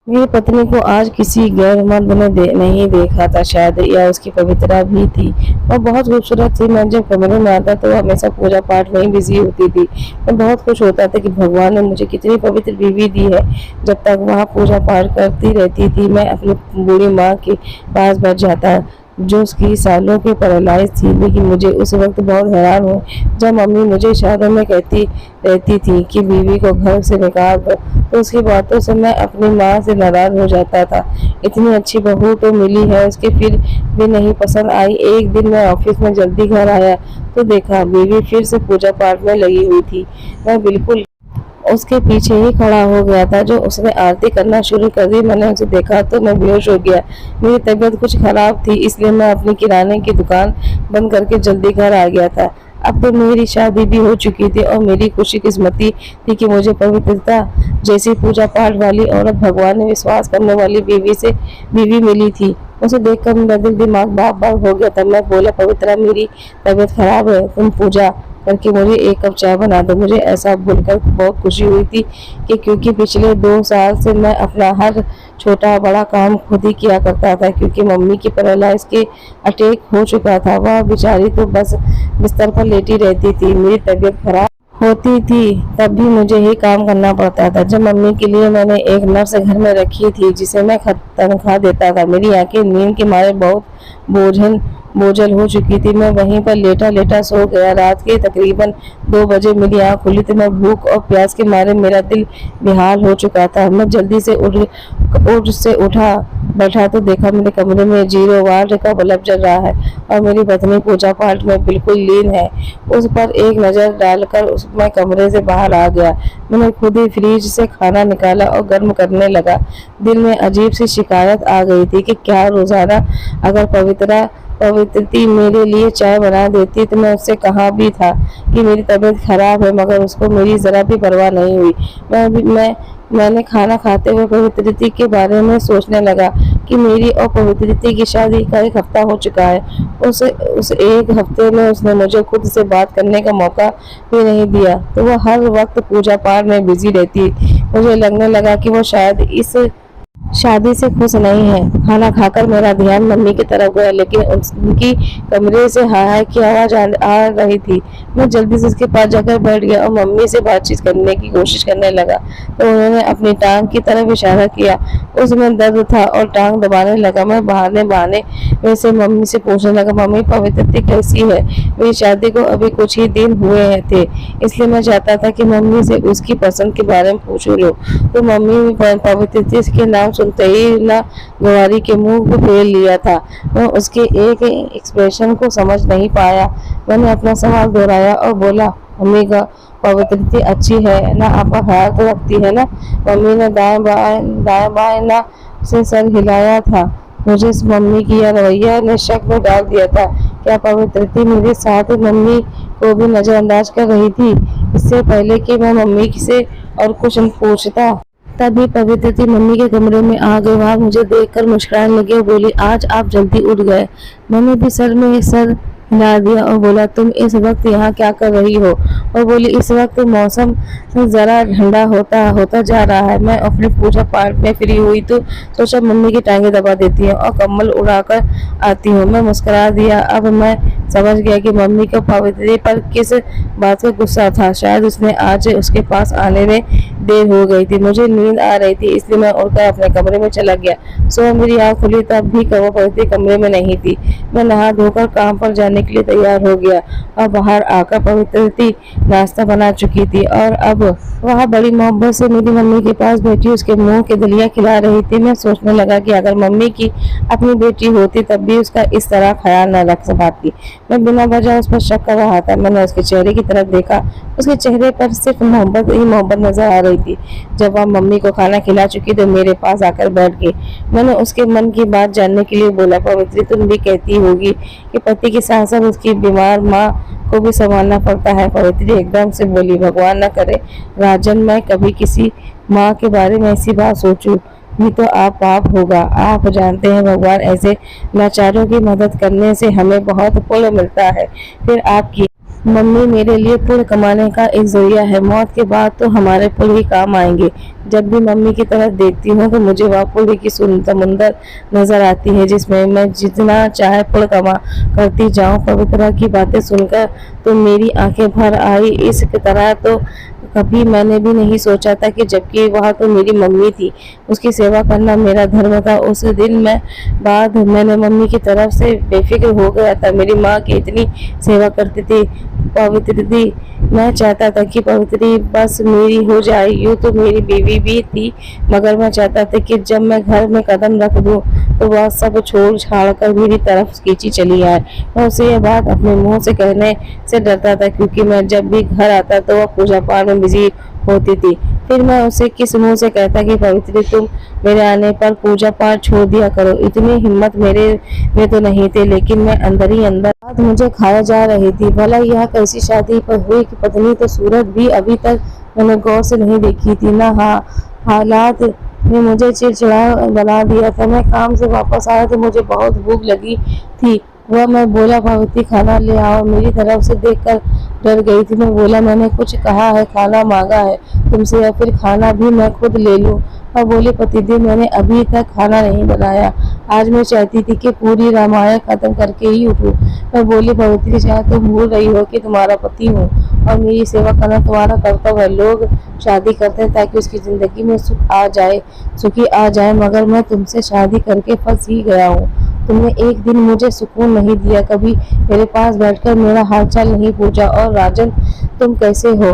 मेरी पत्नी को आज किसी गैर मर्द ने नहीं देखा था शायद, या उसकी पवित्रा भी थी। वह बहुत खूबसूरत थी। मैं जब कमरे में आता तो वह हमेशा पूजा पाठ में ही बिजी होती थी। मैं बहुत खुश होता था कि भगवान ने मुझे कितनी पवित्र बीवी दी है। जब तक वह पूजा पाठ करती रहती थी मैं अपनी बूढ़ी माँ के पास बैठ जाता, जो उसकी सालों की पैरालाइज थी। लेकिन मुझे उस वक्त बहुत हैरान हुआ जब मम्मी मुझे इशारों में कहती रहती थी कि बीवी को घर से निकाल दो, तो उसकी बातों से मैं अपनी माँ से नाराज हो जाता था। इतनी अच्छी बहू तो मिली है उसके, फिर भी नहीं पसंद आई। एक दिन मैं ऑफिस में जल्दी घर आया तो देखा बीवी फिर से पूजा पाठ में लगी हुई थी। मैं बिल्कुल उसके पीछे ही खड़ा हो गया था जो उसने आरती करना शुरू कर दी। मैंने उसे देखा तो मैं बेहोश हो गया। मेरी तबीयत कुछ खराब थी, इसलिए मैं अपनी किराने की दुकान बंद करके जल्दी घर आ गया था। अब तो मेरी शादी भी हो चुकी थी और मेरी खुशकिस्मती थी कि मुझे पवित्रता जैसी पूजा पाठ वाली औरत, भगवान में विश्वास करने वाली बीवी मिली थी। उसे देखकर मेरा दिल दिमाग बाग बाग हो गया। तब मैं बोला, पवित्रा मेरी तबीयत खराब है, तुम पूजा करके मुझे एक कप चाय बना दो। मुझे ऐसा बोलकर बहुत खुशी हुई थी कि क्योंकि पिछले 2 साल से मैं अपना हर छोटा बड़ा काम खुद ही किया करता था, क्योंकि मम्मी की पैरालाइज के अटैक हो चुका था। वह बेचारी तो बस बिस्तर पर लेटी रहती थी। मेरी तबीयत खराब होती थी तब भी मुझे ही काम करना पड़ता था। जब मम्मी के लिए मैंने एक नर्स घर में रखी थी जिसे मैं तनख्वाह देता था। मेरी आंखें नींद के मारे बहुत बोझल हो चुकी थी। मैं वहीं पर लेटा लेटा सो गया। रात के तकरीबन 2 बजे मेरी आंख खुली तो मैं भूख और प्यास के मारे मेरा दिल बेहाल हो चुका था। मैं जल्दी से उठा बैठा तो देखा मेरे कमरे में 0 वाट का बल्ब जल रहा है और मेरी पत्नी पूजा पाठ में बिल्कुल लीन है। उस पर एक नज़र डालकर मैं कमरे से बाहर आ गया। मैंने खुद ही फ्रिज से खाना निकाला और गर्म करने लगा। दिल में अजीब सी शिकायत आ गई थी कि क्या रोजाना अगर पवित्रती मेरे लिए चाय बना देती तो मैं उससे कहा भी था कि मेरी तबीयत खराब है, मगर उसको मेरी जरा भी परवाह नहीं हुई। मैंने खाना खाते हुए पवित्रती के बारे में सोचने लगा कि मेरी और पवित्रती की शादी का 1 हफ्ता हो चुका है। उस 1 हफ्ते में उसने मुझे खुद से बात करने का मौका भी नहीं दिया, तो वह हर वक्त पूजा पाठ में बिजी रहती। मुझे लगने लगा कि वो शायद इस शादी से खुश नहीं है। खाना खाकर मेरा ध्यान मम्मी की तरफ गया, लेकिन उनकी कमरे से हाय की आवाज आ रही थी। मैं जल्दी से उसके पास जाकर बैठ गया और मम्मी से बातचीत करने की कोशिश करने लगा, तो उन्होंने अपनी टांग की तरफ इशारा किया। उसमें दर्द था और टांग दबाने लगा। मैं बहाने बहाने वैसे मम्मी से पूछने लगा, मम्मी पवित्रती कैसी है? मेरी शादी को अभी कुछ ही दिन हुए थे, इसलिए मैं चाहता था कि मम्मी से उसकी पसंद के बारे में पूछ लूं। तो मम्मी पवित्रती के नाम सुनते ही ना गवारी के मुंह को फेर लिया था। मैं उसके एक एक्सप्रेशन को समझ नहीं पाया। मैंने अपना सवाल दोहराया और बोला, मम्मी का पवित्रती अच्छी है ना, आपका ख्याल तो रखती है ना? मम्मी ने दाएं बाएं ना से सर हिलाया था। मुझे इस मम्मी की यह रवैया ने शक में डाल दिया था। क्या पवित्रती मेरे साथ मम्मी को भी नजरअंदाज कर रही थी? इससे पहले कि मैं मम्मी से और कुछ पूछता, तभी पवित्रती मम्मी के कमरे में आ गई। वहां मुझे देखकर मुस्कुराने लगी और बोली, आज आप जल्दी उठ गए। मैंने भी सर में सर हिला दिया और बोला, तुम इस वक्त यहाँ क्या कर रही हो? और बोली, इस वक्त मौसम जरा ठंडा होता होता जा रहा है। मैं अपने पूजा पाठ में फ्री हुई तो सोचा मम्मी की टांगें दबा देती हूँ और कम्बल उड़ाकर आती हूँ। मैं मुस्कुरा दिया। अब मैं समझ गया कि मम्मी को पवित्रती पर किस बात का गुस्सा था। शायद उसने आज उसके पास आने में देर हो गई थी। मुझे नींद आ रही थी, इसलिए मैं उठकर अपने कमरे में चला गया। सुबह मेरी आँख खुली तब भी पवित्रती कमरे में नहीं थी। मैं नहा धोकर काम पर जाने के लिए तैयार हो गया और बाहर आकर पवित्रती नाश्ता बना चुकी थी और अब वह बड़ी मोहब्बत से मेरी मम्मी के पास बैठी उसके मुंह के दलिया खिला रही थी। मैं सोचने लगा कि अगर मम्मी की अपनी बेटी होती तब भी उसका इस तरह ख्याल न रख पाती। मैं बिना वजह उस पर शक कर रहा था। मैंने उसके चेहरे की तरफ देखा। उसके चेहरे पर सिर्फ मोहब्बत ही मोहब्बत नजर आ रही थी। जब वह मम्मी को खाना खिला चुकी तो मेरे पास आकर बैठ गई। मैंने उसके मन की बात जानने के लिए बोला, पवित्री तुम भी कहती होगी कि पति के साथ साथ उसकी बीमार माँ को भी संभालना पड़ता है। पवित्री एकदम से बोली, भगवान न करे राजन मैं कभी किसी माँ के बारे में ऐसी बात सोचूं, नहीं तो आप पाप होगा। आप जानते हैं भगवान ऐसे लाचारों की मदद करने से हमें बहुत पुण्य मिलता है। फिर आपकी मम्मी मेरे लिए पुण्य कमाने का एक जरिया है। मौत के बाद तो हमारे पुण्य ही काम आएंगे। जब भी मम्मी की तरफ देखती हूँ तो मुझे वह पुण्य की समुंदर नजर आती है जिसमें मैं जितना चाहे पुण्य कमा करती जाऊँ। पवित्रा की बातें सुनकर तो मेरी आंखें भर आई। इस तरह तो कभी मैंने भी नहीं सोचा था कि जबकि वह तो मेरी मम्मी थी, उसकी सेवा करना मेरा धर्म था। उस दिन मैं बाद मैंने मम्मी की तरफ से बेफिक्र हो गया था। मेरी माँ की इतनी सेवा करती थी पवित्री। मैं चाहता था कि पवित्री बस मेरी हो जाए। यूँ तो मेरी बीवी भी थी, मगर मैं चाहता था कि जब मैं घर में कदम रख दूं तो वह सब छोड़ छाड़ कर मेरी तरफ खींची चली आए। मैं उसे यह बात अपने मुंह से कहने से डरता था क्योंकि मैं जब भी घर आता तो वह पूजा पाठ में बिजी होती थी। फिर मैं उसे किस मुंह से कहता कि पवित्री तुम मेरे आने पर पूजा पाठ छोड़ दिया करो। इतनी हिम्मत मेरे में तो नहीं थे, लेकिन मैं अंदर ही अंदर बात मुझे खाया जा रही थी। भला यह कैसी शादी पर हुई कि पत्नी तो सूरत भी अभी तक मैंने गौर से नहीं देखी थी। ना हालात ने मुझे चिड़चिड़ा बना दिया था। मैं काम से वापस आया तो मुझे बहुत भूख लगी थी। वह मैं बोला पवित्री खाना ले आओ। मेरी तरफ से देखकर डर गई थी। मैं बोला मैंने कुछ कहा है? खाना मांगा है तुमसे या फिर खाना भी मैं खुद ले लूं? और बोली पतिदेव मैंने अभी तक खाना नहीं बनाया। आज मैं चाहती थी कि पूरी रामायण खत्म करके ही उठूं। मैं बोली पवित्री शायद तुम भूल रही हो कि तुम्हारा पति हूँ और मेरी सेवा करना तुम्हारा कर्तव्य है। लोग शादी करते हैं ताकि उसकी जिंदगी में सुखी आ जाए, मगर मैं तुमसे शादी करके फंस ही गया हूँ। तुमने एक दिन मुझे सुकून नहीं दिया, कभी मेरे पास बैठकर मेरा हालचाल नहीं पूछा। और राजन तुम कैसे हो?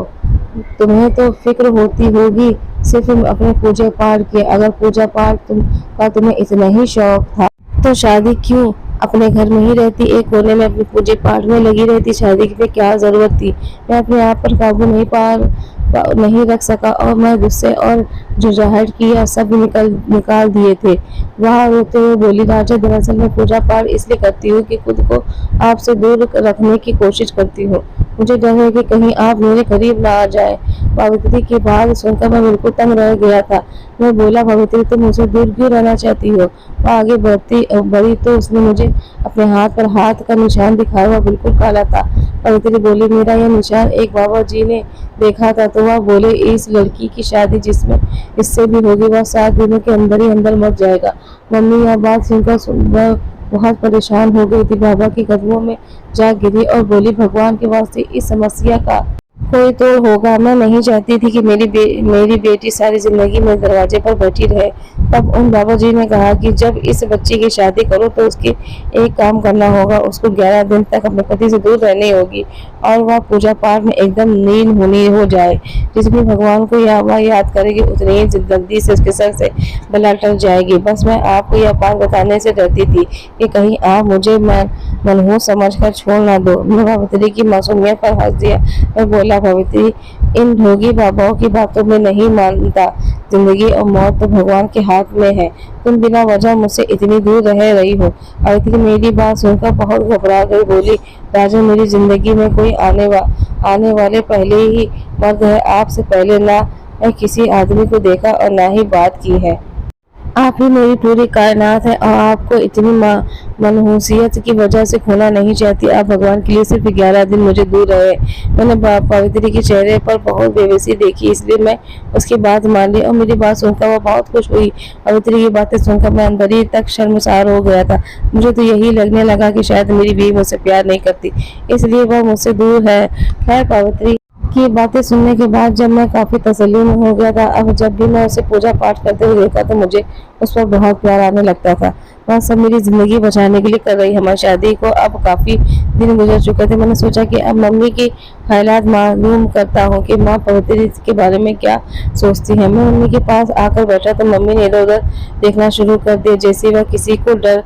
तुम्हें तो फिक्र होती होगी सिर्फ अपने पूजा पाठ की। अगर पूजा पाठ का तुम्हें इतना ही शौक था तो शादी क्यों अपने घर में ही रहती, एक कोने में अपने पूजा पाठ में लगी रहती। शादी की क्या जरूरत थी? मैं अपने आप पर काबू नहीं रख सका और मैं गुस्से और जुजाहट किया सब निकाल दिए थे। वह रोते हुए बोली राजा दरअसल मैं पूजा पाठ इसलिए करती हूँ कि खुद को आपसे दूर रखने की कोशिश करती हूँ। मुझे डर है कि कहीं आप मेरे करीब ना आ जाए। पवित्री की बात सुनकर मैं बिल्कुल तंग रह गया था। मैं बोला पवित्री तुम मुझसे दूर क्यों रहना चाहती हो? वह आगे बढ़ी तो उसने मुझे अपने हाथ पर हाथ का निशान दिखाया। वह बिल्कुल काला था। पवित्री बोली मेरा यह निशान एक बाबा जी ने देखा था तो वह बोले इस लड़की की शादी जिसमें इससे भी होगी वह 7 दिनों के अंदर ही अंदर मर जाएगा। मम्मी यह बात सुनकर बहुत परेशान हो गई थी। बाबा के कदमों में जा गिरी और बोली भगवान के वास्ते इस समस्या का कोई तोड़ होगा। मैं नहीं चाहती थी कि मेरी बेटी सारी जिंदगी में दरवाजे पर बैठी रहे। तब उन बाबा जी ने कहा कि जब इस बच्ची की शादी करो तो उसके एक काम करना होगा, उसको 11 दिन तक अपने पति से दूर रहनी होगी और वह पूजा पाठ में एकदम लीन होनी हो जाए। जितनी भगवान को वह याद करेगी उतनी ही जल्दी से उसके सर से बला टल जाएगी। बस मैं आपको यह बात बताने से डरती थी कि कहीं आप मुझे मनहूस समझकर छोड़ ना दो। मैं पवित्री की मासूमियत पर हंस दिया। मैं बोला पवित्री इन ढोंगी बाबाओं की बातों में नहीं मानता। जिंदगी और मौत तो भगवान के हाथ में है। तुम बिना वजह मुझसे इतनी दूर रह रही हो। पवित्री मेरी बात सुनकर बहुत घबरा गई। बोली राजा मेरी जिंदगी में कोई आने वाले पहले ही मर्द है। आपसे पहले ना मैं किसी आदमी को देखा और ना ही बात की है। आप ही मेरी पूरी कायनात है और आपको इतनी मनहूसियत की वजह से खोना नहीं चाहती। आप भगवान के लिए सिर्फ 11 दिन मुझे दूर रहे। मैंने पवित्री के चेहरे पर बहुत बेबसी देखी, इसलिए मैं उसकी बात मान ली और मेरी बात सुनकर वह बहुत खुश हुई। पवित्री की बातें सुनकर मैं अंदर ही तक शर्मसार हो गया था। मुझे तो यही लगने लगा कि शायद मेरी बीवी मुझसे प्यार नहीं करती, इसलिए वह मुझसे दूर है। खैर पवित्री की बातें सुनने के बाद जब मैं काफी तसल्ली में हो गया था, अब जब भी मैं उसे पूजा पाठ करते हुए देखा तो मुझे उस पर बहुत प्यार आने लगता था। वह सब मेरी जिंदगी बचाने के लिए कर रही। हमारी शादी को अब काफी दिन गुजर चुके थे। मैंने सोचा कि अब मम्मी की ख्यालात मालूम करता हूँ कि माँ पवित्री के बारे में क्या सोचती है। मैं मम्मी के पास आकर बैठा तो मम्मी ने इधर उधर देखना शुरू कर दिया जैसे वह किसी को डर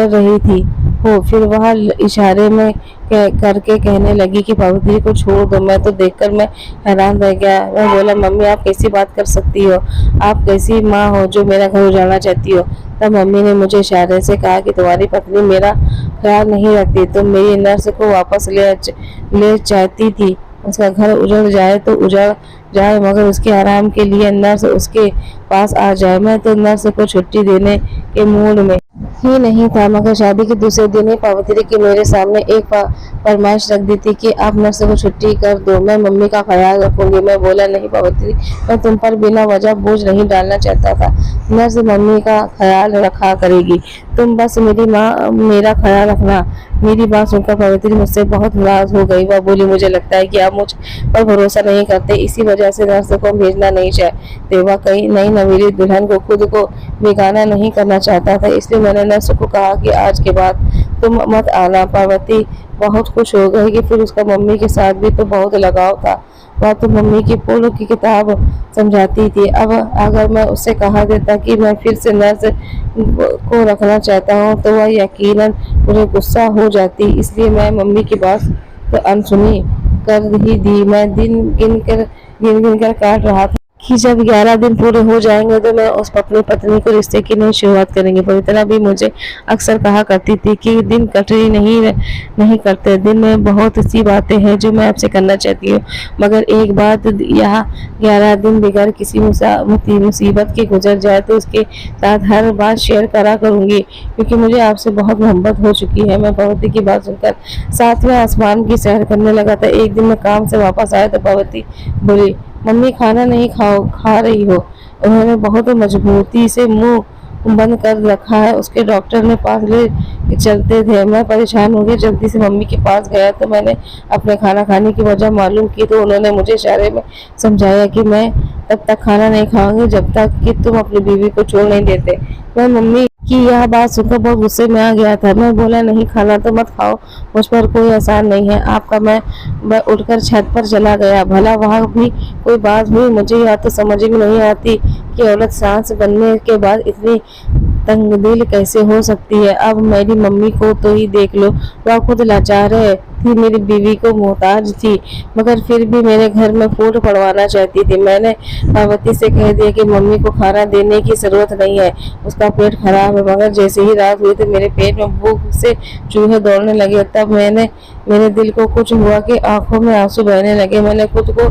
रही थी हो। फिर वह इशारे में करके कहने लगी कि पवित्री को छोड़ दो। मैं तो देखकर मैं हैरान रह गया। मैं बोला मम्मी आप कैसी बात कर सकती हो? आप कैसी माँ हो जो मेरा घर उजाड़ना चाहती हो? तब मम्मी ने मुझे इशारे से कहा कि तुम्हारी पत्नी मेरा ख्याल नहीं रखती। तुम मेरी नर्स को वापस ले चाहती थी। उसका घर उजड़ जाए तो उजड़ जाए, मगर उसके आराम के लिए नर्स उसके पास आ जाए। मैं तो नर्स को छुट्टी देने के मूड में ही नहीं था, मगर शादी के दूसरे दिन ही पार्वती की मेरे सामने एक फरमाइश रख दी थी कि आप नर्स को छुट्टी कर दो, मैं मम्मी का ख्याल रखूंगी। मैं बोला नहीं पार्वती, मैं तुम पर बिना वजह बोझ नहीं डालना चाहता था। नर्स मम्मी का ख्याल रखा करेगी, तुम बस मेरा ख्याल रखना। मेरी बात सुनकर पार्वती मुझसे बहुत नाराज हो गई। वह बोली, मुझे लगता है कि आप मुझ पर भरोसा नहीं करते, इसी वजह से नर्स को भेजना नहीं चाहते। वह कहीं नई नवेली दुल्हन को खुद को बेगाना नहीं करना चाहता था, इसलिए मैंने नर्स को कहा कि आज के बाद तुम मत आना। पार्वती बहुत खुश हो गई कि फिर उसका मम्मी के साथ भी तो बहुत लगाव था। वह तो मम्मी की पोलो की किताब समझाती थी। अब अगर मैं उससे कहा देता कि मैं फिर से नर्स को रखना चाहता हूँ तो वह यकीनन मुझे गुस्सा हो जाती, इसलिए मैं मम्मी की बात तो अनसुनी कर ही दी। मैं दिन गिन कर काट रहा था कि जब 11 दिन पूरे हो जाएंगे तो मैं उस अपनी पत्नी को रिश्ते की नई शुरुआत करेंगे। पवित्रा भी मुझे अक्सर कहा करती थी कि दिन कटरी नहीं करते, दिन में बहुत सी बातें हैं जो मैं आपसे करना चाहती हूँ, मगर एक बात, यहाँ 11 दिन बगैर किसी मुसीबत के गुजर जाए तो उसके साथ हर बात शेयर करा करूंगी, क्योंकि मुझे आपसे बहुत मोहब्बत हो चुकी है। मैं पार्वती की बात सुनकर 7वें आसमान की सैर करने लगा था। एक दिन मैं काम से वापस आया तो पार्वती बोली, मम्मी खाना नहीं खा रही हो। उन्होंने बहुत मजबूती से मुंह बंद कर रखा है, उसके डॉक्टर ने पास ले चलते थे। मैं परेशान हो गई, जल्दी से मम्मी के पास गया तो मैंने अपने खाना खाने की वजह मालूम की, तो उन्होंने मुझे इशारे में समझाया कि मैं तब तक खाना नहीं खाऊंगी जब तक कि तुम अपनी बीवी को छोड़ नहीं देते। मैं मम्मी की यह बात सुनकर बहुत गुस्से में आ गया था। मैं बोला, नहीं खाना तो मत खाओ, मुझ पर कोई आसान नहीं है आपका। मैं उठकर छत पर चला गया। भला वहाँ भी कोई बात हुई? मुझे यह तो समझ में नहीं आती कि औरत सांस बनने के बाद इतनी तंगदिल कैसे हो सकती है। अब मेरी मम्मी को तो ही देख लो, वह खुद लाचार है थी, मेरी बीवी को मोहताज थी, मगर फिर भी मेरे घर में फूट पड़वाना चाहती थी। मैंने पार्वती से कह दिया कि मम्मी को खाना देने की जरूरत नहीं है, उसका पेट खराब है। मगर जैसे ही रात हुई तो मेरे पेट में भूख से चूहे दौड़ने लगे। तब मेरे दिल को कुछ हुआ कि आंखों में आंसू बहने लगे। मैंने खुद को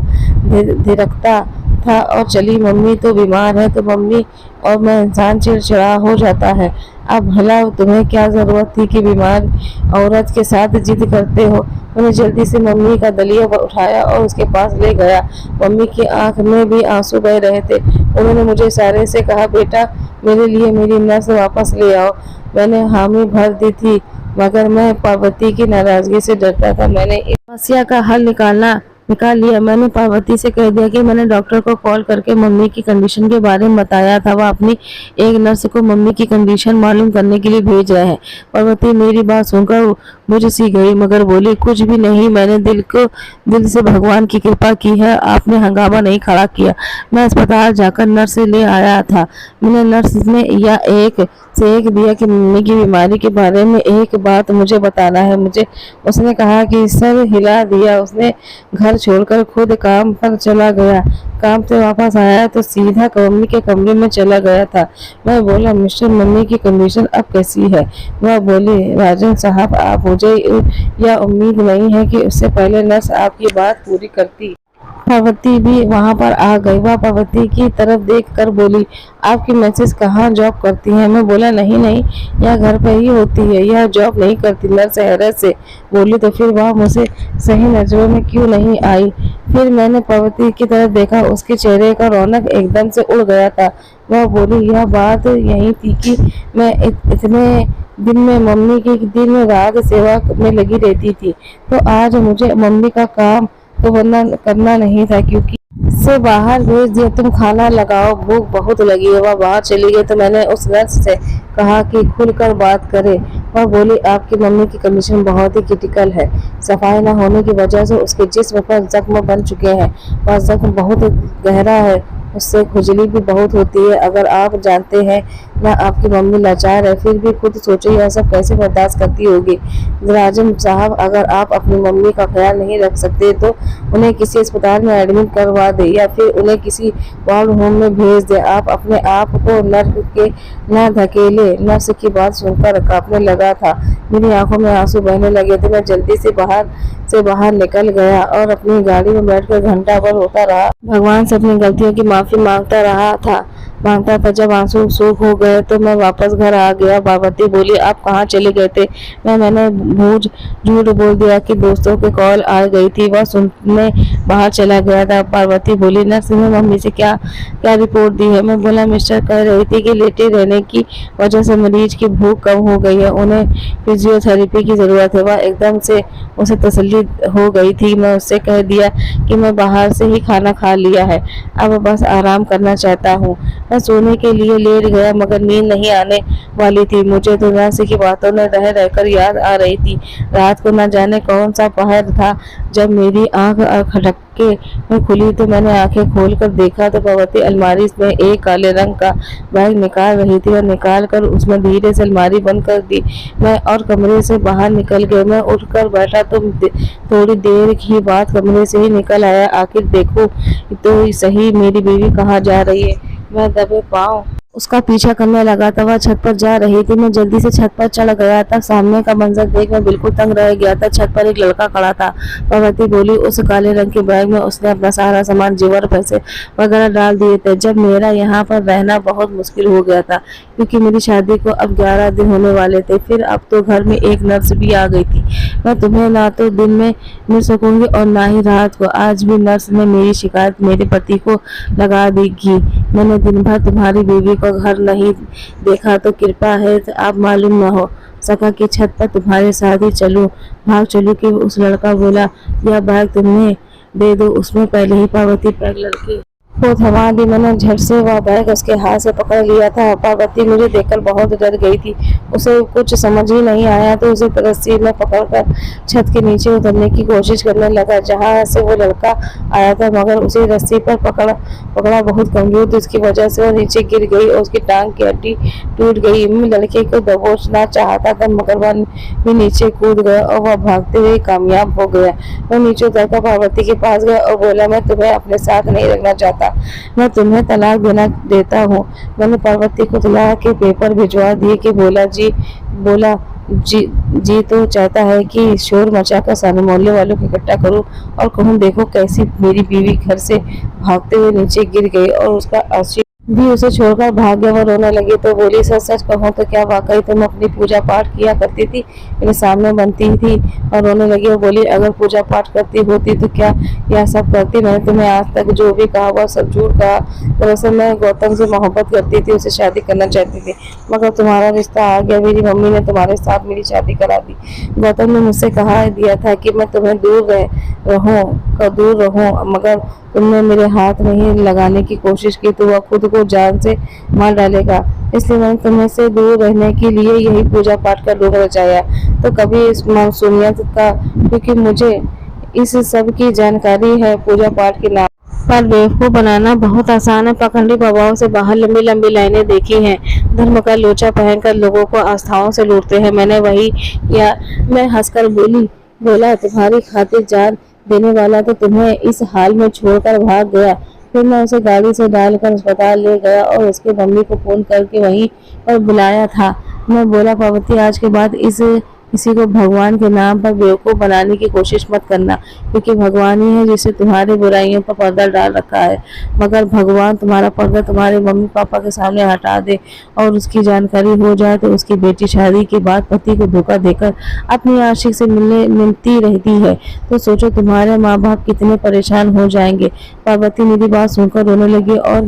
धिरकता था और चली। मम्मी तो बीमार है तो मम्मी और मैं इंसान चिड़चिड़ा हो जाता है। अब भला तुम्हें क्या जरूरत थी कि बीमार औरत के साथ जिद करते हो। मैंने जल्दी से मम्मी का दलिया उठाया और उसके पास ले गया। मम्मी की आंख में भी आंसू बह रहे थे। उन्होंने मुझे इशारे से कहा, बेटा मेरे लिए मेरी नस वापस ले आओ। मैंने हामी भर दी थी, मगर मैं पार्वती की नाराजगी से डरता था। मैंने इस समस्या का हल निकाल लिया। मैंने पार्वती से कह दिया कि मैंने डॉक्टर को कॉल करके मम्मी की कंडीशन के बारे में बताया था। वह अपनी एक नर्स को मम्मी की कंडीशन मालूम करने के लिए भेज रहे हैं। पार्वती मेरी बात सुनकर मुझ सी गई, मगर बोली, कुछ भी नहीं, मैंने दिल से भगवान की कृपा की है, आपने हंगामा नहीं खड़ा किया। मैं अस्पताल जाकर नर्स ले आया था। मैंने नर्स ने एक दिया कि मम्मी की बीमारी के बारे में एक बात मुझे बताना है। उसने कहा कि सर हिला दिया। उसने घर छोड़कर खुद काम पर चला गया। काम से वापस आया तो सीधा मम्मी के कमरे में चला गया था। मैं बोला, मिस्टर मम्मी की कंडीशन अब कैसी है? वह बोली, राजन साहब, आप मुझे यह उम्मीद नहीं है कि उससे पहले नर्स आपकी बात पूरी करती। पार्वती भी वहां पर आ गई। वह पार्वती की तरफ देख कर बोली, आपकी मिसेस कहाँ जॉब करती हैं? मैं बोला, नहीं, यह घर पर ही होती है, यह जॉब नहीं करती। नर्स हैरत से बोली, तो फिर वह मुझे सही नजरों में क्यों नहीं आई? फिर मैंने पार्वती की तरफ देखा, उसके चेहरे का रौनक एकदम से उड़ गया था। वह बोली, यह बात यही थी कि मैं इतने दिन में मम्मी की दिन रात सेवा में लगी रहती थी, तो आज मुझे मम्मी का काम तो वरना करना नहीं था, क्योंकि से बाहर भेज दिया। तुम खाना लगाओ, भूख बहुत लगी है। वह बाहर चली गई तो मैंने उस नर्स से कहा कि खुलकर बात करे। वह बोली, आपकी मम्मी की कंडीशन बहुत ही क्रिटिकल है। सफाई न होने की वजह से उसके जिस्म पर जख्म बन चुके हैं। वह जख्म बहुत गहरा है, उससे खुजली भी बहुत होती है। अगर आप जानते हैं ना आपकी मम्मी लाचार है, फिर भी खुद सोचो यह सब कैसे बर्दाश्त करती होगी। राजन साहब, अगर आप अपनी मम्मी का ख्याल नहीं रख सकते तो उन्हें किसी अस्पताल में एडमिट करवा दे या फिर उन्हें किसी वार्ड होम में भेज दे। आप अपने आप को नर्क के न धकेले। नर्स की बात सुनकर कांपने लगा था। मेरी आंखों में आंसू बहने लगे थे। मैं जल्दी से बाहर निकल गया और अपनी गाड़ी में बैठकर घंटा भर होता रहा, भगवान से अपनी गलतियों की माफी मांगता रहा था। मांगता था। जब आंसू सूख हो गए तो मैं वापस घर आ गया। पार्वती बोली, आप कहाँ चले गए थे? मैंने झूठ बोल दिया कि दोस्तों के कॉल आ गई थी, वह सुनने बाहर चला गया था। पार्वती बोली, नर्स ने मम्मी से क्या क्या रिपोर्ट दी है? मैं बोला, मिस्टर कह रही थी कि लेटे रहने की वजह से मरीज की भूख कम हो गई है, उन्हें फिजियोथेरेपी की जरूरत है। वह एकदम से उसे तसल्ली हो गई थी। मैं उससे कह दिया कि मैं बाहर से ही खाना खा लिया है, अब बस आराम करना चाहता हूँ। मैं सोने के लिए लेट गया मगर नींद नहीं आने वाली थी। मुझे तो नर्स की बातों में रह रहकर याद आ रही थी। रात को न जाने कौन सा पहर था, जब मेरी आंख खटक के मैं खुली तो मैंने आंखें खोलकर देखा तो पार्वती अलमारी में एक काले रंग का बैग निकाल रही थी और निकाल कर उसमें धीरे से अलमारी बंद कर दी। मैं और कमरे से बाहर निकल गए। मैं उठकर बैठा तो थोड़ी देर की बाद कमरे से ही निकल आया। आखिर देखो तो सही, मेरी बीवी कहाँ जा रही है? मैं दबे पाँव उसका पीछा करने लगा था। वह छत पर जा रही थी। मैं जल्दी से छत पर चढ़ गया था। सामने का मंजर देख मैं बिल्कुल तंग रह गया था। छत पर एक लड़का खड़ा था। पार्वती बोली, उस काले रंग के बैग में उसने अपना सारा सामान, जेवर, पैसे वगैरह डाल दिए थे। जब मेरा यहाँ पर रहना बहुत मुश्किल हो गया था, क्योंकि मेरी शादी को अब 11 दिन होने वाले थे। फिर अब तो घर में एक नर्स भी आ गई थी। मैं तुम्हें ना तो दिन में मिल सकूंगी और ना ही रात को। आज भी नर्स ने मेरी शिकायत मेरे पति को लगा देगी। मैंने दिन भर तुम्हारी बीवी को घर नहीं देखा तो कृपा है तो आप मालूम न हो सका कि छत पर तुम्हारे साथ ही भाग चलूं कि उस लड़का बोला, यह बैग तुम्हें दे दो। उसमें पहले ही पार्वती बैग लड़की को थमा दी। मैंने झट से वह बैग उसके हाथ से पकड़ लिया था। पार्वती मुझे देखकर बहुत डर गई थी। उसे कुछ समझ ही नहीं आया तो उसे रस्सी में पकड़कर छत के नीचे उतरने की कोशिश करने लगा जहां से वो लड़का आया था, मगर उसे रस्सी पर पकड़ा बहुत कमजोर थी। उसकी वजह से वह नीचे गिर गई और उसकी टांग की हड्डी टूट गई। मैं लड़के को दबोचना चाहता था मगर वह भी नीचे कूद गया और वह भागते हुए कामयाब हो गया। वह नीचे उतरकर पार्वती के पास गया और बोला, मैं तुम्हें अपने साथ नहीं रखना चाहता, मैं तुम्हें तलाक देता हूँ। मैंने पार्वती को तलाक के पेपर भिजवा दिए कि बोला जी तो चाहता है कि शोर मचाकर सारे मोहल्ले वालों को इकट्ठा करूं और कहूं, देखो कैसी मेरी बीवी घर से भागते हुए नीचे गिर गई और उसका आशिक भी उसे छोड़कर भाग गया। वो रोने लगी तो बोली, सच सच कहूँ तो क्या वाकई तुम अपनी पूजा पाठ किया करती थी? मेरे सामने बनती थी और रोने लगी और बोली, अगर पूजा पाठ करती होती तो क्या यह सब करती? मैंने तुम्हें आज तक जो भी कहा वह सब झूठ कहा। दरअसल मैं गौतम से मोहब्बत करती थी, उसे शादी करना चाहती थी, मगर तुम्हारा रिश्ता आ गया। मेरी मम्मी ने तुम्हारे साथ मेरी शादी करा दी। गौतम ने मुझसे कहा दिया था कि मैं तुम्हें दूर रहूं, मगर तुमने मेरे हाथ नहीं लगाने की कोशिश की तो वह खुद को जान से मार डालेगा। इसलिए मैंने तुम्हें से दूर रहने के लिए यही पूजा पाठ का रोग रचाया। तो कभी इस मासूमियत का, क्योंकि मुझे इस सब की जानकारी है। पूजा पाठ के नाम पर बेवकूफ बनाना बहुत आसान है। पखंडी प्रभाव से बाहर लंबी लंबी लाइनें देखी हैं। धर्म का लोचा पहनकर लोगों को आस्थाओं से लूटते हैं। मैंने वही किया। मैं हंसकर बोला, तुम्हारी खातिर जान देने वाला तो तुम्हें इस हाल में छोड़कर भाग गया। फिर मैं उसे गाड़ी से डालकर अस्पताल ले गया और उसके मम्मी को फोन करके वहीं पर बुलाया था। मैं बोला, पार्वती आज के बाद किसी को भगवान के नाम पर बेवकूफ बनाने की कोशिश मत करना, क्योंकि भगवान ही है जिसे तुम्हारी बुराइयों पर पर्दा डाल रखा है। मगर भगवान तुम्हारा पर्दा तुम्हारे मम्मी पापा के सामने हटा दे और उसकी जानकारी हो जाए तो उसकी बेटी शादी के बाद पति को धोखा देकर अपनी आशिक से मिलती रहती है तो सोचो तुम्हारे माँ बाप कितने परेशान हो जाएंगे। पार्वती मेरी बात सुनकर रोने लगी और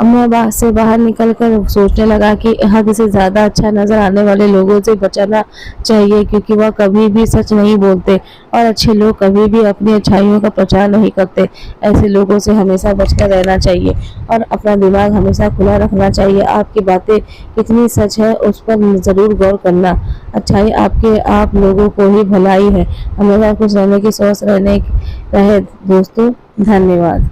मैं बात से बाहर निकलकर सोचने लगा कि हद से ज्यादा अच्छा नजर आने वाले लोगों से बचना चाहिए, क्योंकि वह कभी भी सच नहीं बोलते और अच्छे लोग कभी भी अपनी अच्छाइयों का प्रचार नहीं करते। ऐसे लोगों से हमेशा बचकर रहना चाहिए और अपना दिमाग हमेशा खुला रखना चाहिए। आपकी बातें कितनी सच है उस पर जरूर गौर करना। अच्छाई आप लोगों को ही भलाई है। हमेशा खुश रहने की सोच रहे दोस्तों। धन्यवाद।